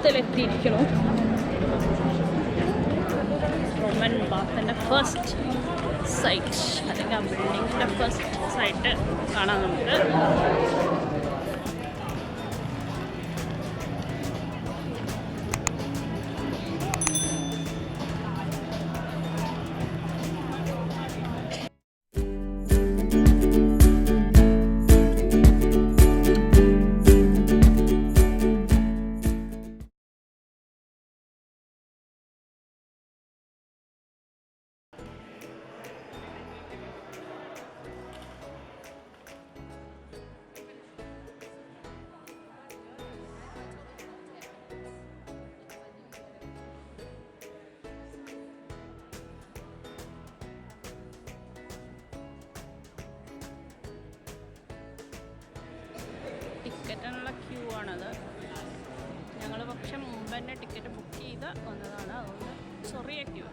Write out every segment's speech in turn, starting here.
ബാത്തിലെത്തിയിരിക്കുന്നു. Roman ബാത്തിൻ്റെ first sight അല്ലെങ്കിൽ ആ ബിൽഡിങ്ങിൻ്റെ ഫസ്റ്റ് സൈറ്റ് കാണാം നമുക്ക്. ടിക്കറ്റിനുള്ള ക്യൂ ആണത്. ഞങ്ങൾ പക്ഷെ മുമ്പ് തന്നെ ടിക്കറ്റ് ബുക്ക് ചെയ്ത് വന്നതാണ്, അതുകൊണ്ട് ചെറിയ ക്യൂ.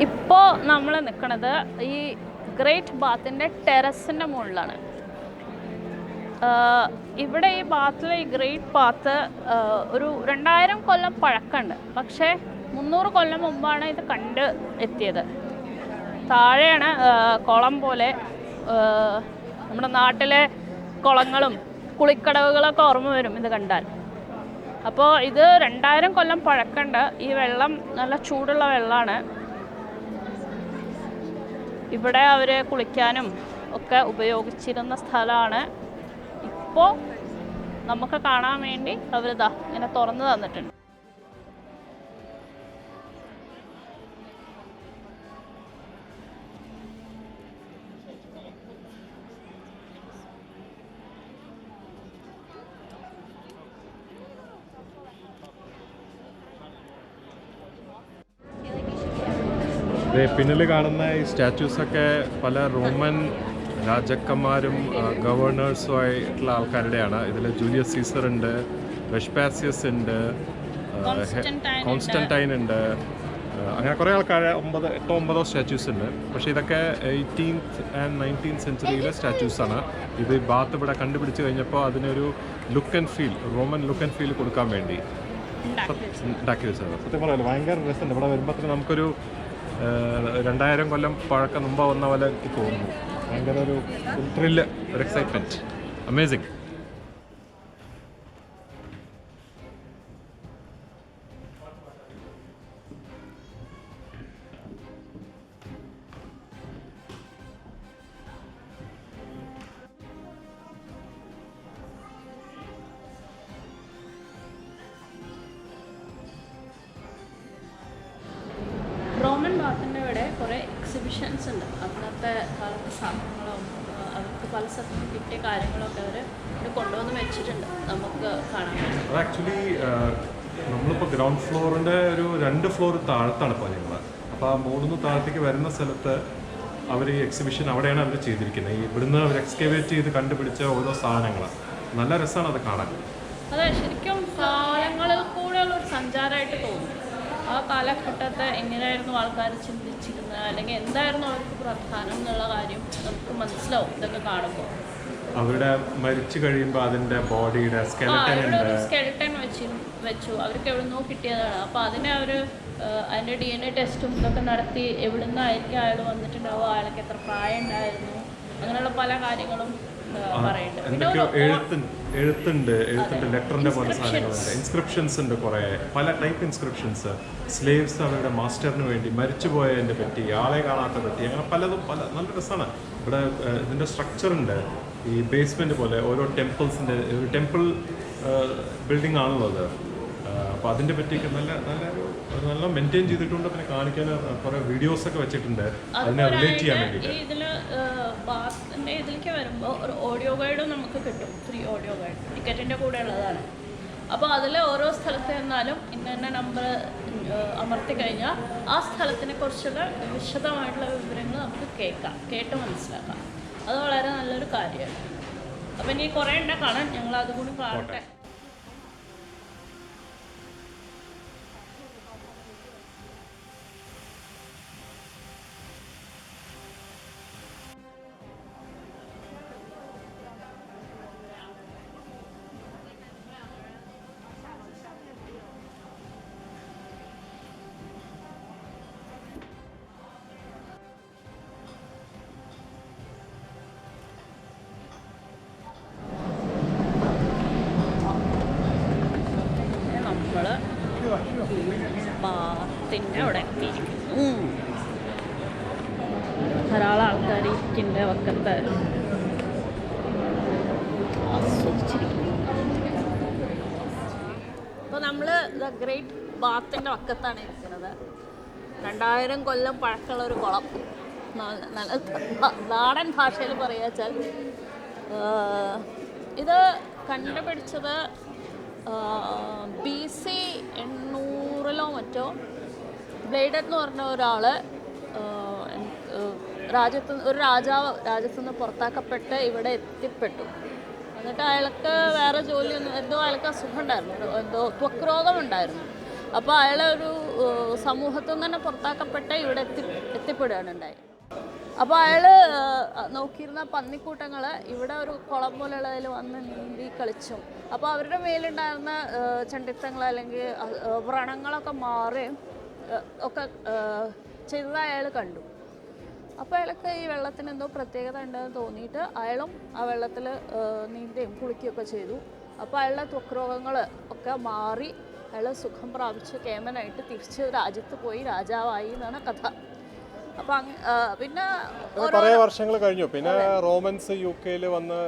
ഇപ്പോൾ നമ്മൾ നിൽക്കുന്നത് ഈ ഗ്രേറ്റ് ബാത്തിൻ്റെ ടെറസിൻ്റെ മുകളിലാണ്. ഇവിടെ ഈ ബാത്തിൽ ഈ ഗ്രേറ്റ് ബാത്ത് ഒരു 2000 കൊല്ലം പഴക്കമുണ്ട്. പക്ഷേ 300 കൊല്ലം മുമ്പാണ് ഇത് കണ്ട് എത്തിയത്. താഴെയാണ് കുളം പോലെ നമ്മുടെ നാട്ടിലെ കുളങ്ങളും കുളിക്കടവുകളൊക്കെ ഓർമ്മ വരും ഇത് കണ്ടാൽ. അപ്പോൾ ഇത് 2000 കൊല്ലം പഴക്കമുണ്ട്. ഈ വെള്ളം നല്ല ചൂടുള്ള വെള്ളമാണ്. ഇവിടെ അവർ കുളിക്കാനും ഒക്കെ ഉപയോഗിച്ചിരുന്ന സ്ഥലമാണ്. ഇപ്പോൾ നമുക്ക് കാണാൻ വേണ്ടി അവരിതാ ഇങ്ങനെ തുറന്നു തന്നിട്ടുണ്ട്. പിന്നിൽ കാണുന്ന ഈ സ്റ്റാച്യൂസൊക്കെ പല റോമൻ രാജാക്കന്മാരും ഗവർണേഴ്സും ആയിട്ടുള്ള ആൾക്കാരുടെയാണ്. ഇതിൽ ജൂലിയസ് സീസർ ഉണ്ട്, വെസ്പാസിയസ് ഉണ്ട്, കോൺസ്റ്റന്റൈൻ ഉണ്ട്, അങ്ങനെ കുറേ ആൾക്കാർ 8-9 സ്റ്റാച്യൂസ് ഉണ്ട്. പക്ഷേ ഇതൊക്കെ 18th and 19th സെഞ്ച്വറിയിലെ സ്റ്റാച്യൂസാണ്. ഇത് ബാത്ത് ഇവിടെ കണ്ടുപിടിച്ച് കഴിഞ്ഞപ്പോൾ അതിനൊരു look and feel, Roman look and feel കൊടുക്കാൻ വേണ്ടി ഉണ്ടാക്കി വെച്ചത്. സത്യം പറയാമല്ലോ ഭയങ്കര രസമുണ്ട്. ഇവിടെ വരുമ്പോൾ നമുക്കൊരു 2000 കൊല്ലം പഴക്കം മുമ്പ് വന്ന പോലെ എനിക്ക് തോന്നുന്നു. ഭയങ്കര ഒരു ത്രില്ല്, ഒരു എക്സൈറ്റ്മെൻറ്റ്, അമേസിങ്. റോമൻ ബാത്തിൻ്റെ ഇവിടെ കുറേ എക്സിബിഷൻസ് ഉണ്ട്. അന്നത്തെ കാലത്തെ സാധനങ്ങളും അവർക്ക് പല സ്ഥലത്തും കിട്ടിയ കാര്യങ്ങളൊക്കെ അവർ ഇവിടെ കൊണ്ടുവന്ന് വെച്ചിട്ടുണ്ട്, നമുക്ക് കാണാൻ പറ്റും. അത് ആക്ച്വലി നമ്മളിപ്പോൾ ഗ്രൗണ്ട് ഫ്ലോറിൻ്റെ ഒരു 2 ഫ്ലോർ താഴത്താണ് ഇപ്പോൾ ഞങ്ങൾ. അപ്പോൾ ആ 3 താഴത്തേക്ക് വരുന്ന സ്ഥലത്ത് അവർ ഈ എക്സിബിഷൻ അവിടെയാണ് അവർ ചെയ്തിരിക്കുന്നത്. ഇവിടുന്ന് അവർ എക്സ്കവേറ്റ് ചെയ്ത് കണ്ടുപിടിച്ച ഓരോ സാധനങ്ങൾ നല്ല രസമാണ് അത് കാണാൻ. അതെ, ശരിക്കും കാലങ്ങളിൽ കൂടെയുള്ള ഒരു സഞ്ചാരമായിട്ട് തോന്നും. ആ കാലഘട്ടത്തെ എങ്ങനെയായിരുന്നു ആൾക്കാർ ചിന്തിച്ചിരുന്നത്, അല്ലെങ്കിൽ എന്തായിരുന്നു അവർക്ക് പ്രധാനം എന്നുള്ള കാര്യം നമുക്ക് മനസ്സിലാവും ഇതൊക്കെ കാണുമ്പോൾ. അവരുടെ മരിച്ചു കഴിയുമ്പോൾ അതിൻ്റെ ബോഡിയുടെ സ്കെൽട്ടൻ വെച്ചു അവർക്ക് എവിടെ നിന്നോ കിട്ടിയതാണ്. അപ്പോൾ അതിനെ അവർ അതിൻ്റെ DNA ടെസ്റ്റും ഇതൊക്കെ നടത്തി എവിടുന്നായിരിക്കും അയാൾ വന്നിട്ടുണ്ടാവുക, അയാൾക്ക് എത്ര പ്രായം ഉണ്ടായിരുന്നു, അങ്ങനെയുള്ള പല കാര്യങ്ങളും എഴുത്തുണ്ട്, ലെറ്ററിൻ്റെ പോലെ സാധനങ്ങളുണ്ട്, ഇൻസ്ക്രിപ്ഷൻസ് ഉണ്ട്, കുറേ പല ടൈപ്പ് ഇൻസ്ക്രിപ്ഷൻസ്. സ്ലേവ്സ് അവരുടെ മാസ്റ്ററിന് വേണ്ടി മരിച്ചുപോയതിനെ പറ്റി, ആളെ കാണാത്ത പറ്റി, അങ്ങനെ പലതും നല്ല രസമാണ്. ഇവിടെ ഇതിൻ്റെ സ്ട്രക്ചറുണ്ട്, ഈ ബേസ്മെൻറ്റ് പോലെ ഓരോ ടെമ്പിൾസിൻ്റെ ഒരു ടെമ്പിൾ ബിൽഡിംഗ് ആണല്ലോ അത്. അപ്പോൾ അതിൻ്റെ പറ്റിയൊക്കെ നല്ല മെയിൻറ്റെയിൻ ചെയ്തിട്ടുണ്ട്. പിന്നെ കാണിക്കാൻ കുറേ വീഡിയോസൊക്കെ വെച്ചിട്ടുണ്ട് അതിനെ റിലേറ്റ് ചെയ്യാൻ വേണ്ടിയിട്ട്. ഇതിലേക്ക് വരുമ്പോൾ ഒരു ഓഡിയോ ഗൈഡും നമുക്ക് കിട്ടും, ഫ്രീ ഓഡിയോ ഗൈഡ് ടിക്കറ്റിൻ്റെ കൂടെ ഉള്ളതാണ്. അപ്പോൾ അതിൽ ഓരോ സ്ഥലത്ത് ചെന്നാലും ഇന്ന നമ്പർ അമർത്തി കഴിഞ്ഞാൽ ആ സ്ഥലത്തിനെ കുറിച്ചുള്ള വിശദമായിട്ടുള്ള വിവരങ്ങൾ നമുക്ക് കേട്ട് മനസ്സിലാക്കാം. അത് വളരെ നല്ലൊരു കാര്യമാണ്. അപ്പം ഇനി കുറേ ഉണ്ട് കാണാൻ, ഞങ്ങൾ അതുകൂടി കാണട്ടെ. ബാത്തിൻ്റെ അവിടെ എത്തിയിരിക്കുന്നു. ധാരാളം ആൾക്കാർ ഇരിക്കിൻ്റെ വക്കത്ത് ആസ്വദിച്ചിരിക്കുന്നു. അപ്പോൾ നമ്മൾ ദ ഗ്രേറ്റ് ബാത്തിൻ്റെ വക്കത്താണ് ഇരിക്കുന്നത്. 2000 കൊല്ലം പഴക്കമുള്ള ഒരു കുളം. നാടൻ ഭാഷയിൽ പറയുക വെച്ചാൽ ഇത് കണ്ടുപിടിച്ചത് BC 800 മറ്റോ ബ്ലേഡഡ് എന്ന് പറഞ്ഞ ഒരാൾ രാജ്യത്തു നിന്ന് പുറത്താക്കപ്പെട്ട് ഇവിടെ എത്തിപ്പെട്ടു. എന്നിട്ട് അയാൾക്ക് വേറെ ജോലിയൊന്നും, എന്തോ അയാൾക്ക് അസുഖം ഉണ്ടായിരുന്നു, എന്തോ ത്വക്ക് രോഗമുണ്ടായിരുന്നു. അപ്പോൾ അയാളെ ഒരു സമൂഹത്തിൽ നിന്ന് തന്നെ പുറത്താക്കപ്പെട്ട് ഇവിടെ എത്തിപ്പെടുകയാണ് ഉണ്ടായി. അപ്പോൾ അയാൾ നോക്കിയിരുന്ന പന്നിക്കൂട്ടങ്ങൾ ഇവിടെ ഒരു കുളം പോലെയുള്ളതിൽ വന്ന് നീന്തി കളിച്ചും, അപ്പോൾ അവരുടെ മേലുണ്ടായിരുന്ന ചണ്ടിത്തങ്ങൾ അല്ലെങ്കിൽ വ്രണങ്ങളൊക്കെ മാറുകയും ഒക്കെ ചെയ്തതായി അയാൾ കണ്ടു. അപ്പോൾ അയാൾക്ക് ഈ വെള്ളത്തിന് എന്തോ പ്രത്യേകത ഉണ്ടെന്ന് തോന്നിയിട്ട് അയാളും ആ വെള്ളത്തിൽ നീന്തുകയും കുളിക്കുകയൊക്കെ ചെയ്തു. അപ്പോൾ അയാളുടെ ത്വക്ക് രോഗങ്ങൾ ഒക്കെ മാറി അയാൾ സുഖം പ്രാപിച്ച് കേമനായിട്ട് തിരിച്ച് രാജ്യത്ത് പോയി രാജാവായി എന്നാണ് കഥ. അപ്പം പിന്നെ കുറേ വർഷങ്ങൾ കഴിഞ്ഞു. പിന്നെ റോമൻസ് UK വന്ന്,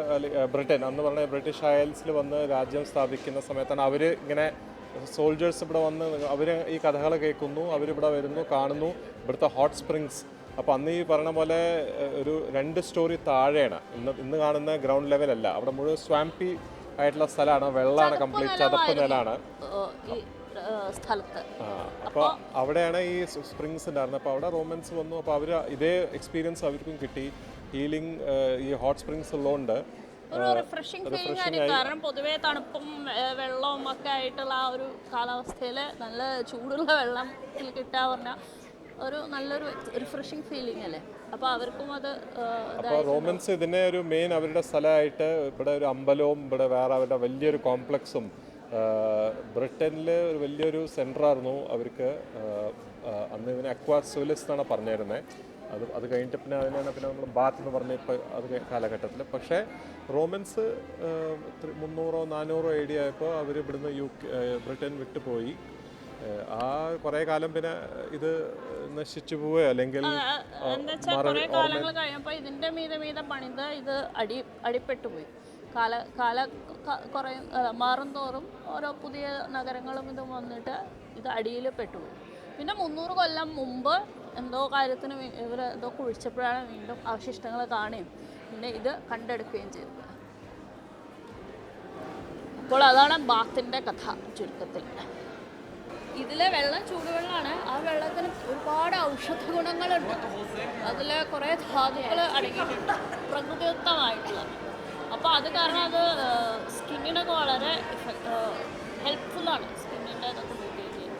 ബ്രിട്ടൻ അന്ന് പറഞ്ഞ ബ്രിട്ടീഷ് അയൽസിൽ വന്ന് രാജ്യം സ്ഥാപിക്കുന്ന സമയത്താണ് അവർ ഇങ്ങനെ സോൾജേഴ്സ് ഇവിടെ വന്ന് അവർ ഈ കഥകൾ കേൾക്കുന്നു, അവരിവിടെ വരുന്നു, കാണുന്നു ഇവിടുത്തെ ഹോട്ട് സ്പ്രിങ്സ്. അപ്പോൾ അന്ന് ഈ പറഞ്ഞ പോലെ ഒരു 2 സ്റ്റോറി താഴെയാണ്. ഇന്ന് കാണുന്ന ഗ്രൗണ്ട് ലെവലല്ല, അവിടെ മുഴുവൻ സ്വാമ്പി ആയിട്ടുള്ള സ്ഥലമാണ്, വെള്ളമാണ്, കംപ്ലീറ്റ് ചതപ്പ് നിലാണ് സ്ഥലത്ത്. അപ്പോൾ അവിടെയാണ് ഈ സ്പ്രിങ്സ് ഉണ്ടായിരുന്നത്. അപ്പോൾ അവിടെ റോമൻസ് വന്നു. അപ്പോൾ അവർ ഇതേ എക്സ്പീരിയൻസ് അവർക്കും കിട്ടി. ഹീലിംഗ് ഈ ഹോട്ട് സ്പ്രിങ്സ് ഉള്ളതുകൊണ്ട് ഒരു റിഫ്രഷിംഗ് ഫീലിംഗ് ആയിരിക്കും. കാരണം പൊതുവേ തണുപ്പും വെള്ളവും ഒക്കെ ആയിട്ടുള്ള ആ ഒരു കാലാവസ്ഥയിൽ നല്ല ചൂടുള്ള വെള്ളം കിട്ടുക പറഞ്ഞാൽ ഒരു നല്ലൊരു റിഫ്രഷിംഗ് ഫീലിംഗ് അല്ലേ. അപ്പോൾ അവർക്കും അത്. അപ്പോൾ റോമൻസ് ഇതിനെ ഒരു മെയിൻ അവരുടെ സ്ഥലമായിട്ട് ഇവിടെ ഒരു അമ്പലവും ഇവിടെ വേറെ അവരുടെ വലിയൊരു കോംപ്ലക്സും ബ്രിട്ടനിൽ ഒരു വലിയൊരു സെൻറ്ററായിരുന്നു അവർക്ക്. അന്ന് ഇതിനെ അക്വാസോലിസ് എന്നാണ് പറഞ്ഞിരുന്നത്. അത് കഴിഞ്ഞിട്ട് പിന്നെ അതിനാണ് പിന്നെ നമ്മൾ ബാത്ത് എന്ന് പറഞ്ഞ ഇപ്പോൾ അത് കാലഘട്ടത്തിൽ. പക്ഷേ റോമൻസ് 300-400 AD ആയപ്പോൾ അവർ ഇവിടുന്ന് ബ്രിട്ടൻ വിട്ടുപോയി. ആ കുറേ കാലം പിന്നെ ഇത് നശിച്ചു പോവുകയോ അല്ലെങ്കിൽ കുറേ കാലങ്ങൾ കഴിഞ്ഞപ്പോൾ ഇതിൻ്റെ മീതെ പണിത് ഇത് അടിപ്പെട്ടു പോയി. കുറേ മാറും തോറും ഓരോ പുതിയ നഗരങ്ങളും ഇതും വന്നിട്ട് ഇത് അടിയിൽ പെട്ടുപോയി. പിന്നെ 300 കൊല്ലം മുമ്പ് എന്തോ കാര്യത്തിന് ഇവർ എന്തോ കുഴിച്ചപ്പോഴാണ് വീണ്ടും അവശിഷ്ടങ്ങൾ കാണുകയും പിന്നെ ഇത് കണ്ടെടുക്കുകയും ചെയ്തത്. അപ്പോൾ അതാണ് ബാത്തിൻ്റെ കഥ ചുരുക്കത്തിൽ. ഇതിലെ വെള്ളം ചൂടുവെള്ളമാണ്. ആ വെള്ളത്തിന് ഒരുപാട് ഔഷധ ഗുണങ്ങളുണ്ട്. അതിൽ കുറേ ധാതുക്കൾ അടങ്ങിയിട്ടുണ്ട്, പ്രകൃതിദത്തമായിട്ടുള്ള. അപ്പോൾ അത് കാരണം അത് സ്കിന്നിനൊക്കെ വളരെ ഹെൽപ്ഫുള്ളാണ്. സ്കിന്നിൻ്റെ അതൊക്കെ മെയിൻറ്റെയിൻ ചെയ്യും.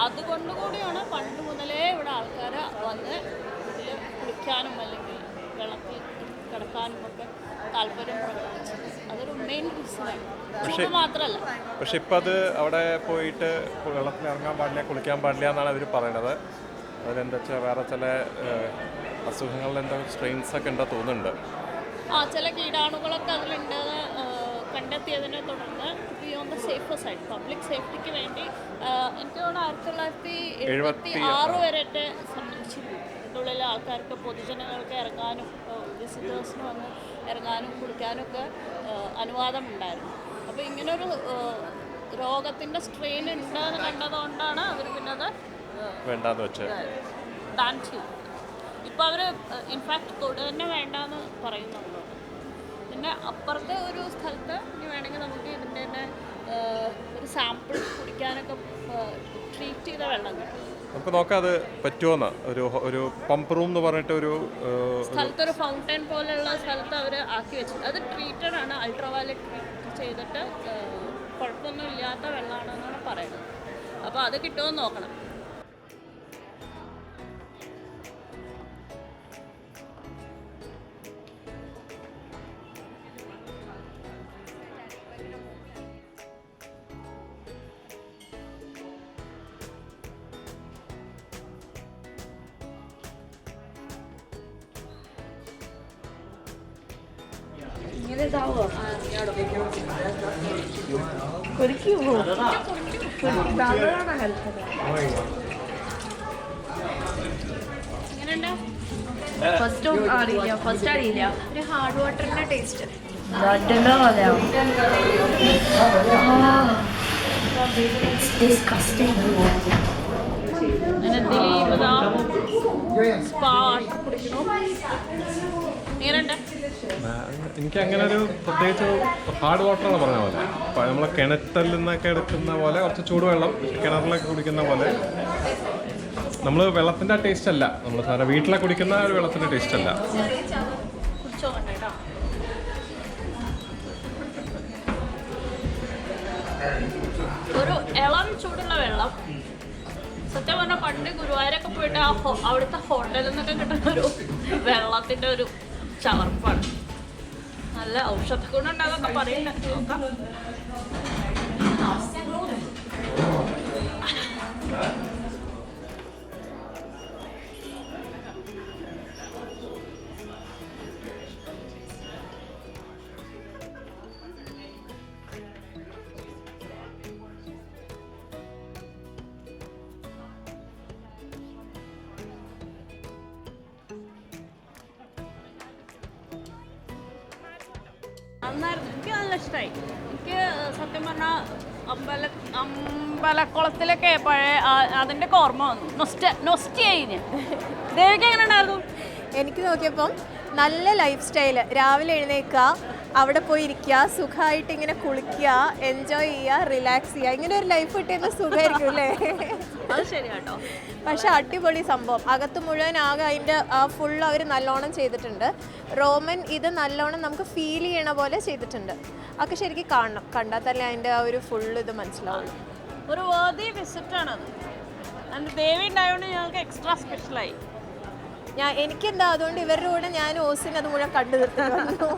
അതുകൊണ്ട് കൂടിയാണ് പണ്ട് മുതലേ ഇവിടെ ആൾക്കാർ വന്ന് ഇതിൽ കുളിക്കാനും അല്ലെങ്കിൽ വെള്ളത്തിൽ കിടക്കാനും ഒക്കെ താല്പര്യം പ്രകടിപ്പിച്ചത്. അതൊരു മെയിൻ റീസണാണ്, ചൂട് മാത്രമല്ല. പക്ഷെ ഇപ്പം അത് അവിടെ പോയിട്ട് വെള്ളത്തിൽ ഇറങ്ങാൻ പാടില്ല, കുളിക്കാൻ പാടില്ല എന്നാണ് അവർ പറയണത്. അതിലെന്താ വെച്ചാൽ വേറെ ചില അസുഖങ്ങളിൽ എന്താ സ്ട്രെയിൻസ് ഒക്കെ ഉണ്ടോ തോന്നുന്നുണ്ട്. ചില കീടാണുകളൊക്കെ അതിലുണ്ടെന്ന് കണ്ടെത്തിയതിനെ തുടർന്ന് beyond the safer side public സേഫ്റ്റിക്ക് വേണ്ടി എനിക്ക് തോന്നുന്നു 1976 വരെ സംബന്ധിച്ചിരുന്നു. ഇതിൻ്റെ ഉള്ളിൽ ആൾക്കാർക്ക് പൊതുജനങ്ങൾക്ക് ഇറങ്ങാനും വിസിറ്റേഴ്സിന് വന്ന് ഇറങ്ങാനും കുളിക്കാനും ഒക്കെ അനുവാദമുണ്ടായിരുന്നു. അപ്പോൾ ഇങ്ങനൊരു രോഗത്തിൻ്റെ സ്ട്രെയിൻ ഉണ്ടെന്ന് കണ്ടതുകൊണ്ടാണ് അവർ പിന്നെ അത് വേണ്ടാന്ന് വെച്ചത്, ബാൻ ചെയ്തു. ഇപ്പോൾ അവർ ഇൻഫാക്ട് തൊട് തന്നെ വേണ്ടാന്ന് പറയുന്നുണ്ട്. പിന്നെ അപ്പുറത്തെ ഒരു സ്ഥലത്ത് ഇനി വേണമെങ്കിൽ നമുക്ക് ഇതിൻ്റെ തന്നെ ഒരു സാമ്പിൾ കുടിക്കാനൊക്കെ ട്രീറ്റ് ചെയ്ത വെള്ളം കിട്ടും. നമുക്ക് നോക്കാം അത് പറ്റുമോന്ന്. ഒരു പമ്പ് റൂം എന്ന് പറഞ്ഞിട്ട് ഒരു സ്ഥലത്തൊരു ഫൗണ്ടൻ പോലെയുള്ള സ്ഥലത്ത് അവർ ആക്കി വെച്ചിട്ടുണ്ട്. അത് ട്രീറ്റഡ് ആണ്, അൾട്രാവയലറ്റ് ട്രീറ്റ് ചെയ്തിട്ട് കുഴപ്പമൊന്നും ഇല്ലാത്ത വെള്ളമാണെന്നാണ് പറയുന്നത്. അപ്പോൾ അത് കിട്ടുമോ നോക്കണം. ഫസ്റ്റ് അറിയില്ല ഒരു ഹാർഡ് വാട്ടറിന്റെ ടേസ്റ്റ് എനിക്ക് അങ്ങനെ ഒരു പ്രത്യേകിച്ച് ഹാർഡ് വാട്ടറാണ് പറഞ്ഞ പോലെ. നമ്മൾ കിണറ്റിൽ നിന്നൊക്കെ എടുക്കുന്ന പോലെ കുറച്ച് ചൂടുവെള്ളം കിണറിലൊക്കെ കുടിക്കുന്ന പോലെ. നമ്മൾ വെള്ളത്തിൻ്റെ ടേസ്റ്റ് അല്ല, നമ്മൾ സാധാരണ വീട്ടിലെ കുടിക്കുന്ന ഒരു വെള്ളത്തിൻ്റെ ടേസ്റ്റ് അല്ല. ഒരു ഇളം ചൂടുള്ള വെള്ളം. സത്യം പറഞ്ഞാൽ പണ്ട് ഗുരുവായൂരൊക്കെ പോയിട്ട് അവിടുത്തെ ഹോട്ടലിൽ നിന്നൊക്കെ കിട്ടുന്ന ഒരു വെള്ളത്തിൻ്റെ ഒരു ചവർപ്പാണ്. നല്ല ഔഷധ ഗുണം ഉണ്ടാകൊക്കെ പറയുന്നുണ്ട്. നോക്കാം. നന്നായിരുന്നു. എനിക്ക് നല്ല ഇഷ്ടമായി. എനിക്ക് സത്യം പറഞ്ഞാൽ അമ്പലക്കുളത്തിലൊക്കെ പഴയ അതിൻ്റെ ഒക്കെ ഓർമ്മ വന്നു. നൊസ്റ്റിയായി ഞാൻ. ദേവിക്ക് എങ്ങനെ ഉണ്ടായിരുന്നു? എനിക്ക് നോക്കിയപ്പം നല്ല ലൈഫ് സ്റ്റൈല്. രാവിലെ എഴുന്നേൽക്കുക, അവിടെ പോയി ഇരിക്കുക, സുഖമായിട്ട് ഇങ്ങനെ കുളിക്കുക, എൻജോയ് ചെയ്യുക, റിലാക്സ് ചെയ്യുക. ഇങ്ങനെ ഒരു ലൈഫ് കിട്ടിയെന്ന് സുഖമായിരിക്കും അല്ലേ? അത് ശരി കേട്ടോ. പക്ഷെ അടിപൊളി സംഭവം. അകത്ത് മുഴുവൻ ആകെ അതിൻ്റെ ഫുൾ അവർ നല്ലോണം ചെയ്തിട്ടുണ്ട്. റോമൻ ഇത് നല്ലോണം നമുക്ക് ഫീൽ ചെയ്യണ പോലെ ചെയ്തിട്ടുണ്ട്. അതൊക്കെ ശരിക്കും കാണണം, കണ്ടാൽ തന്നെ അതിൻ്റെ ആ ഒരു ഫുൾ ഇത് മനസ്സിലാവുള്ളൂ. ഒരു വേർതി വിസിറ്റാണത്. അതിൻ്റെ ദേവി ഉണ്ടായതുകൊണ്ട് ഞങ്ങൾക്ക് എക്സ്ട്രാ സ്പെഷ്യലായി. എനിക്കെന്താ അതുകൊണ്ട് ഇവരുടെ കൂടെ ഞാൻ ഓസിന് അത് മുഴുവൻ കണ്ടു തീർത്തു.